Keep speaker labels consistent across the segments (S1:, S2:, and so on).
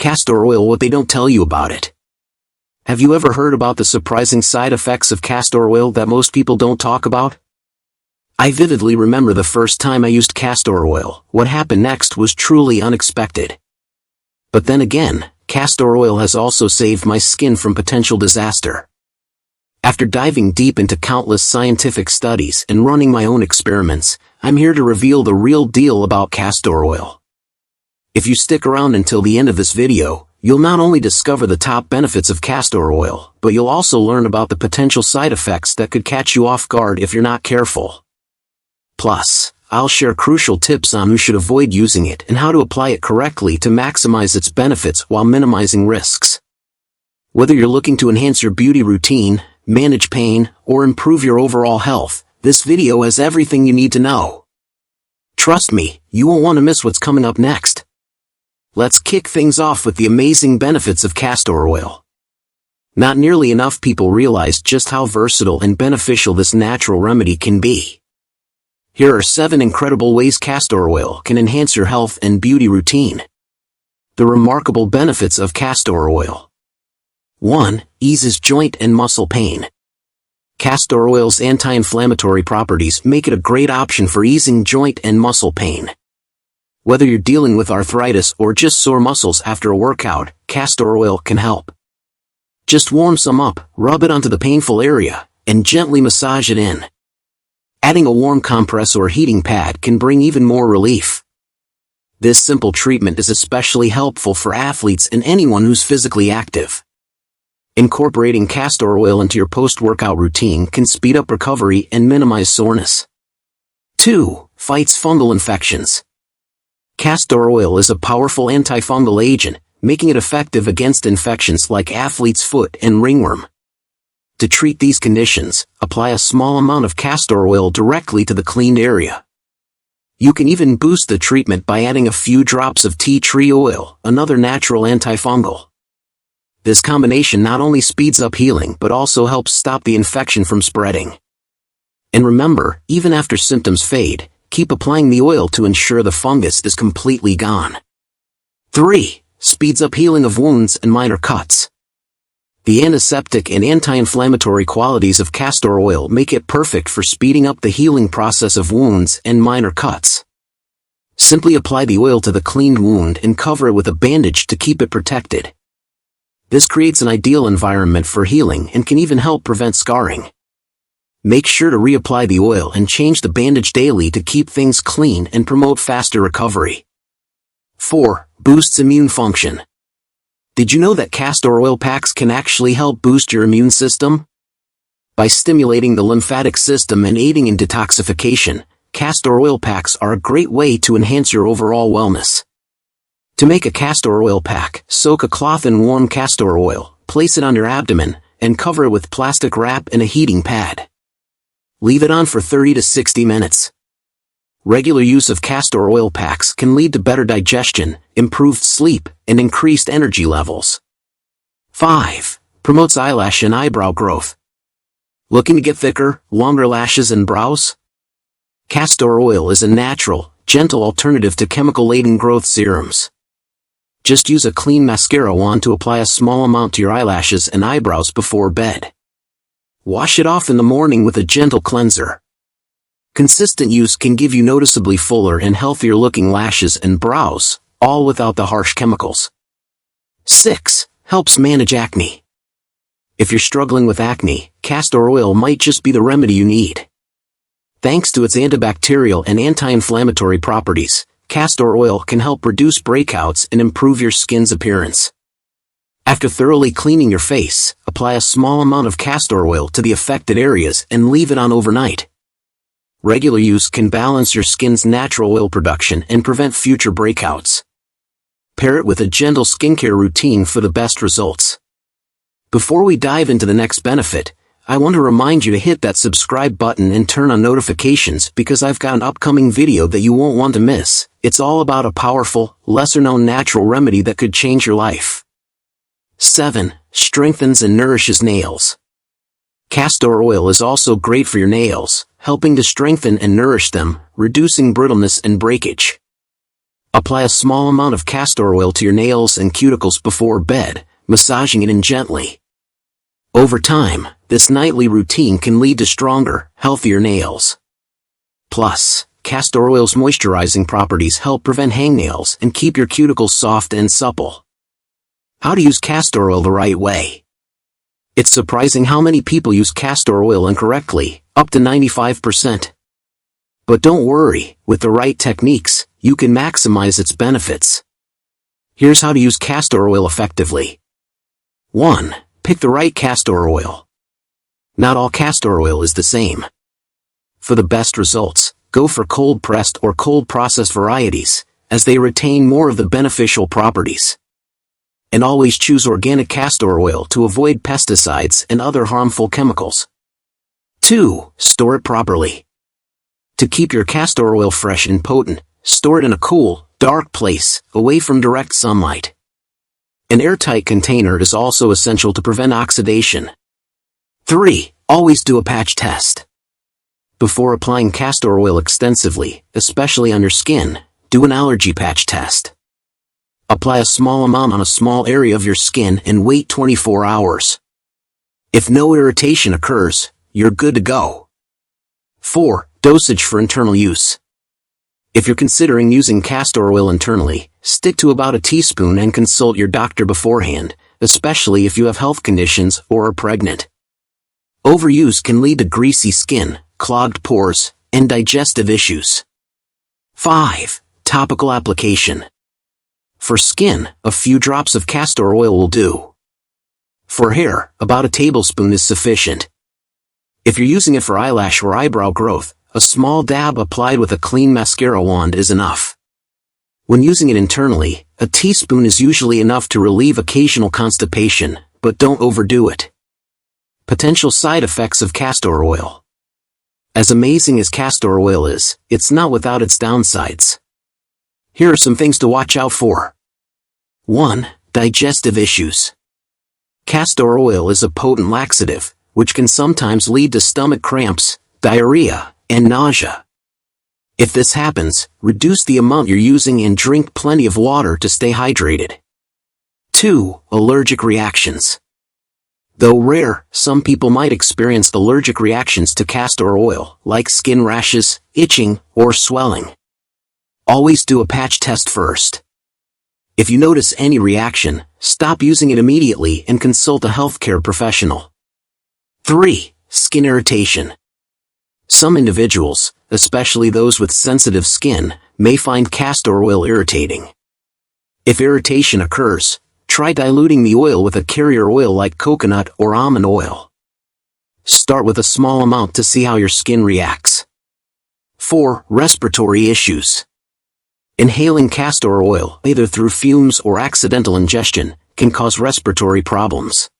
S1: Castor oil, what they don't tell you about it. Have you ever heard about the surprising side effects of castor oil that most people don't talk about? I vividly remember the first time I used castor oil. What happened next was truly unexpected. But then again, castor oil has also saved my skin from potential disaster. After diving deep into countless scientific studies and running my own experiments, I'm here to reveal the real deal about castor oil. If you stick around until the end of this video, you'll not only discover the top benefits of castor oil, but you'll also learn about the potential side effects that could catch you off guard if you're not careful. Plus, I'll share crucial tips on who should avoid using it and how to apply it correctly to maximize its benefits while minimizing risks. Whether you're looking to enhance your beauty routine, manage pain, or improve your overall health, this video has everything you need to know. Trust me, you won't want to miss what's coming up next. Let's kick things off with the amazing benefits of castor oil. Not nearly enough people realize just how versatile and beneficial this natural remedy can be. Here are 7 incredible ways castor oil can enhance your health and beauty routine. The remarkable benefits of castor oil. 1. Eases joint and muscle pain. Castor oil's anti-inflammatory properties make it a great option for easing joint and muscle pain. Whether you're dealing with arthritis or just sore muscles after a workout, castor oil can help. Just warm some up, rub it onto the painful area, and gently massage it in. Adding a warm compress or heating pad can bring even more relief. This simple treatment is especially helpful for athletes and anyone who's physically active. Incorporating castor oil into your post-workout routine can speed up recovery and minimize soreness. 2. Fights fungal infections. Castor oil is a powerful antifungal agent, making it effective against infections like athlete's foot and ringworm. To treat these conditions, apply a small amount of castor oil directly to the cleaned area. You can even boost the treatment by adding a few drops of tea tree oil, another natural antifungal. This combination not only speeds up healing but also helps stop the infection from spreading. And remember, even after symptoms fade, keep applying the oil to ensure the fungus is completely gone. 3. Speeds up healing of wounds and minor cuts. The antiseptic and anti-inflammatory qualities of castor oil make it perfect for speeding up the healing process of wounds and minor cuts. Simply apply the oil to the cleaned wound and cover it with a bandage to keep it protected. This creates an ideal environment for healing and can even help prevent scarring. Make sure to reapply the oil and change the bandage daily to keep things clean and promote faster recovery. 4. Boosts immune function. Did you know that castor oil packs can actually help boost your immune system? By stimulating the lymphatic system and aiding in detoxification, castor oil packs are a great way to enhance your overall wellness. To make a castor oil pack, soak a cloth in warm castor oil, place it on your abdomen, and cover it with plastic wrap and a heating pad. Leave it on for 30 to 60 minutes. Regular use of castor oil packs can lead to better digestion, improved sleep, and increased energy levels. 5. Promotes eyelash and eyebrow growth. Looking to get thicker, longer lashes and brows? Castor oil is a natural, gentle alternative to chemical-laden growth serums. Just use a clean mascara wand to apply a small amount to your eyelashes and eyebrows before bed. Wash it off in the morning with a gentle cleanser. Consistent use can give you noticeably fuller and healthier looking lashes and brows, all without the harsh chemicals. 6. Helps manage acne. If you're struggling with acne, castor oil might just be the remedy you need. Thanks to its antibacterial and anti-inflammatory properties, castor oil can help reduce breakouts and improve your skin's appearance. After thoroughly cleaning your face, apply a small amount of castor oil to the affected areas and leave it on overnight. Regular use can balance your skin's natural oil production and prevent future breakouts. Pair it with a gentle skincare routine for the best results. Before we dive into the next benefit, I want to remind you to hit that subscribe button and turn on notifications because I've got an upcoming video that you won't want to miss. It's all about a powerful, lesser-known natural remedy that could change your life. 7. Strengthens and nourishes nails. Castor oil is also great for your nails, helping to strengthen and nourish them, reducing brittleness and breakage. Apply a small amount of castor oil to your nails and cuticles before bed, massaging it in gently. Over time, this nightly routine can lead to stronger, healthier nails. Plus, castor oil's moisturizing properties help prevent hangnails and keep your cuticles soft and supple. How to use castor oil the right way? It's surprising how many people use castor oil incorrectly, up to 95%. But don't worry, with the right techniques, you can maximize its benefits. Here's how to use castor oil effectively. 1. Pick the right castor oil. Not all castor oil is the same. For the best results, go for cold-pressed or cold-processed varieties, as they retain more of the beneficial properties. And always choose organic castor oil to avoid pesticides and other harmful chemicals. 2. Store it properly. To keep your castor oil fresh and potent, store it in a cool, dark place, away from direct sunlight. An airtight container is also essential to prevent oxidation. 3. Always do a patch test. Before applying castor oil extensively, especially on your skin, do an allergy patch test. Apply a small amount on a small area of your skin and wait 24 hours. If no irritation occurs, you're good to go. 4. Dosage for internal use. If you're considering using castor oil internally, stick to about a teaspoon and consult your doctor beforehand, especially if you have health conditions or are pregnant. Overuse can lead to greasy skin, clogged pores, and digestive issues. 5. Topical application. For skin, a few drops of castor oil will do. For hair, about a tablespoon is sufficient. If you're using it for eyelash or eyebrow growth, a small dab applied with a clean mascara wand is enough. When using it internally, a teaspoon is usually enough to relieve occasional constipation, but don't overdo it. Potential side effects of castor oil. As amazing as castor oil is, it's not without its downsides. Here are some things to watch out for. 1. Digestive issues. Castor oil is a potent laxative, which can sometimes lead to stomach cramps, diarrhea, and nausea. If this happens, reduce the amount you're using and drink plenty of water to stay hydrated. 2. Allergic reactions. Though rare, some people might experience allergic reactions to castor oil, like skin rashes, itching, or swelling. Always do a patch test first. If you notice any reaction, stop using it immediately and consult a healthcare professional. 3. Skin irritation. Some individuals, especially those with sensitive skin, may find castor oil irritating. If irritation occurs, try diluting the oil with a carrier oil like coconut or almond oil. Start with a small amount to see how your skin reacts. 4. Respiratory issues. Inhaling castor oil, either through fumes or accidental ingestion, can cause respiratory problems.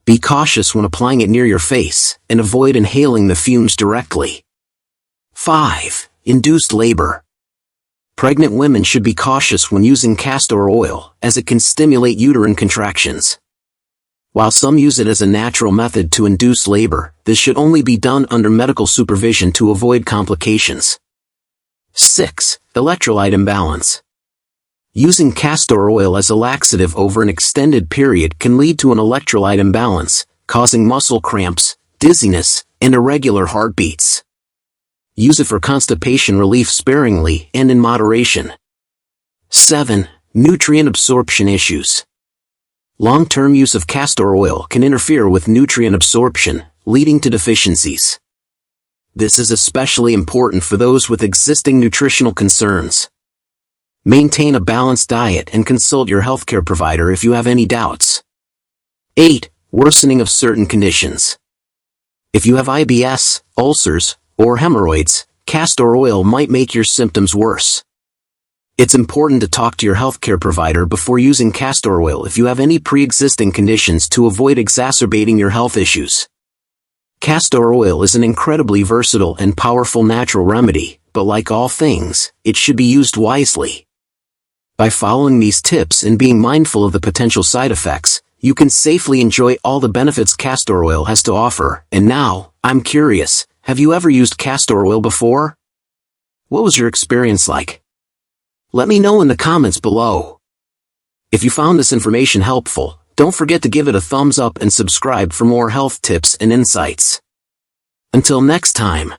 S1: Be cautious when applying it near your face, and avoid inhaling the fumes directly. 5. Induced labor. Pregnant women should be cautious when using castor oil, as it can stimulate uterine contractions. While some use it as a natural method to induce labor, this should only be done under medical supervision to avoid complications. 6. Electrolyte imbalance. Using castor oil as a laxative over an extended period can lead to an electrolyte imbalance, causing muscle cramps, dizziness, and irregular heartbeats. Use it for constipation relief sparingly and in moderation. 7. Nutrient absorption issues. Long-term use of castor oil can interfere with nutrient absorption, leading to deficiencies. This is especially important for those with existing nutritional concerns. Maintain a balanced diet and consult your healthcare provider if you have any doubts. 8. Worsening of certain conditions. If you have IBS, ulcers, or hemorrhoids, castor oil might make your symptoms worse. It's important to talk to your healthcare provider before using castor oil if you have any pre-existing conditions to avoid exacerbating your health issues. Castor oil is an incredibly versatile and powerful natural remedy, but like all things, it should be used wisely. By following these tips and being mindful of the potential side effects, you can safely enjoy all the benefits castor oil has to offer. And now, I'm curious, have you ever used castor oil before? What was your experience like? Let me know in the comments below. If you found this information helpful, don't forget to give it a thumbs up and subscribe for more health tips and insights. Until next time.